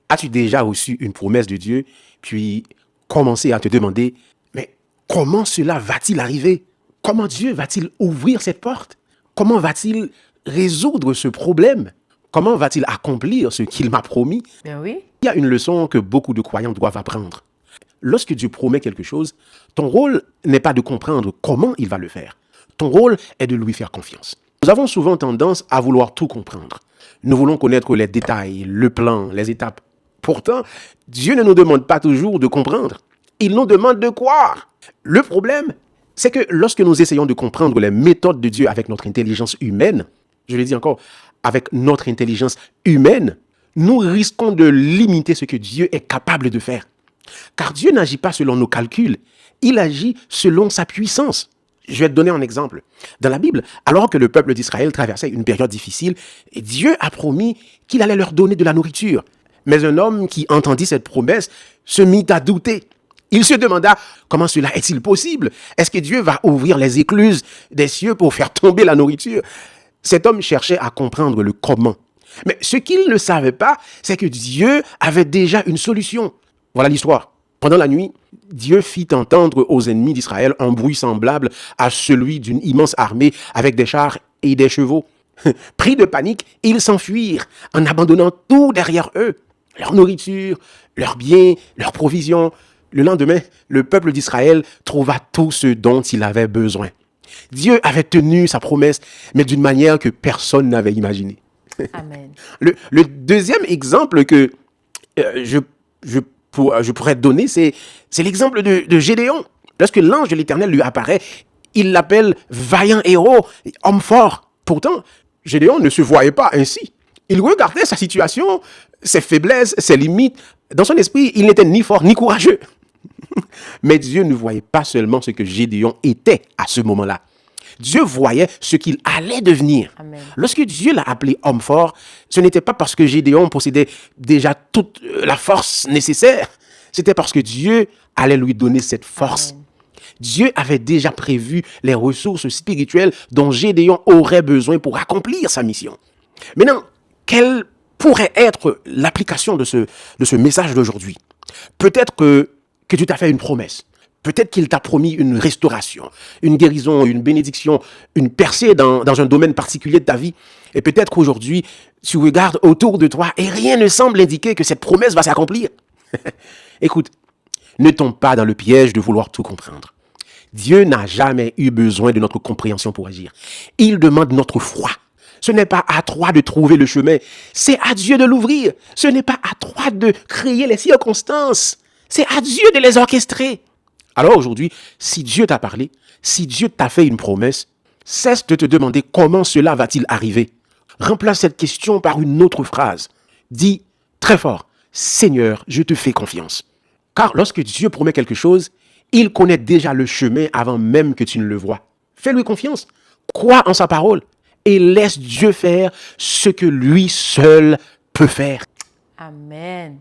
As-tu déjà reçu une promesse de Dieu, puis commencé à te demander, mais comment cela va-t-il arriver? Comment Dieu va-t-il ouvrir cette porte? Comment va-t-il résoudre ce problème? Comment va-t-il accomplir ce qu'il m'a promis? Ben oui. Il y a une leçon que beaucoup de croyants doivent apprendre. Lorsque Dieu promet quelque chose, ton rôle n'est pas de comprendre comment il va le faire. Ton rôle est de lui faire confiance. Nous avons souvent tendance à vouloir tout comprendre. Nous voulons connaître les détails, le plan, les étapes. Pourtant, Dieu ne nous demande pas toujours de comprendre. Il nous demande de croire. Le problème, c'est que lorsque nous essayons de comprendre les méthodes de Dieu avec notre intelligence humaine, je le dis encore, avec notre intelligence humaine, nous risquons de limiter ce que Dieu est capable de faire. Car Dieu n'agit pas selon nos calculs, il agit selon sa puissance. Je vais te donner un exemple. Dans la Bible, alors que le peuple d'Israël traversait une période difficile, Dieu a promis qu'il allait leur donner de la nourriture. Mais un homme qui entendit cette promesse se mit à douter. Il se demanda, comment cela est-il possible? Est-ce que Dieu va ouvrir les écluses des cieux pour faire tomber la nourriture? Cet homme cherchait à comprendre le comment. Mais ce qu'il ne savait pas, c'est que Dieu avait déjà une solution. Voilà l'histoire. Pendant la nuit, Dieu fit entendre aux ennemis d'Israël un bruit semblable à celui d'une immense armée avec des chars et des chevaux. Pris de panique, ils s'enfuirent en abandonnant tout derrière eux. Leur nourriture, leurs biens, leurs provisions. Le lendemain, le peuple d'Israël trouva tout ce dont il avait besoin. Dieu avait tenu sa promesse, mais d'une manière que personne n'avait imaginée. Amen. Le deuxième exemple que je pourrais te donner, c'est l'exemple de Gédéon. Lorsque l'ange de l'Éternel lui apparaît, il l'appelle vaillant héros, homme fort. Pourtant, Gédéon ne se voyait pas ainsi. Il regardait sa situation, ses faiblesses, ses limites. Dans son esprit, il n'était ni fort ni courageux. Mais Dieu ne voyait pas seulement ce que Gédéon était à ce moment-là. Dieu voyait ce qu'il allait devenir. Amen. Lorsque Dieu l'a appelé homme fort, ce n'était pas parce que Gédéon possédait déjà toute la force nécessaire. C'était parce que Dieu allait lui donner cette force. Amen. Dieu avait déjà prévu les ressources spirituelles dont Gédéon aurait besoin pour accomplir sa mission. Maintenant, quelle pourrait être l'application de ce message d'aujourd'hui? Peut-être que tu t'as fait une promesse. Peut-être qu'il t'a promis une restauration, une guérison, une bénédiction, une percée dans un domaine particulier de ta vie. Et peut-être qu'aujourd'hui, tu regardes autour de toi et rien ne semble indiquer que cette promesse va s'accomplir. Écoute, ne tombe pas dans le piège de vouloir tout comprendre. Dieu n'a jamais eu besoin de notre compréhension pour agir. Il demande notre foi. Ce n'est pas à toi de trouver le chemin, c'est à Dieu de l'ouvrir. Ce n'est pas à toi de créer les circonstances, c'est à Dieu de les orchestrer. Alors aujourd'hui, si Dieu t'a parlé, si Dieu t'a fait une promesse, cesse de te demander comment cela va-t-il arriver. Remplace cette question par une autre phrase. Dis très fort, Seigneur, je te fais confiance. Car lorsque Dieu promet quelque chose, il connaît déjà le chemin avant même que tu ne le vois. Fais-lui confiance, crois en sa parole et laisse Dieu faire ce que lui seul peut faire. Amen.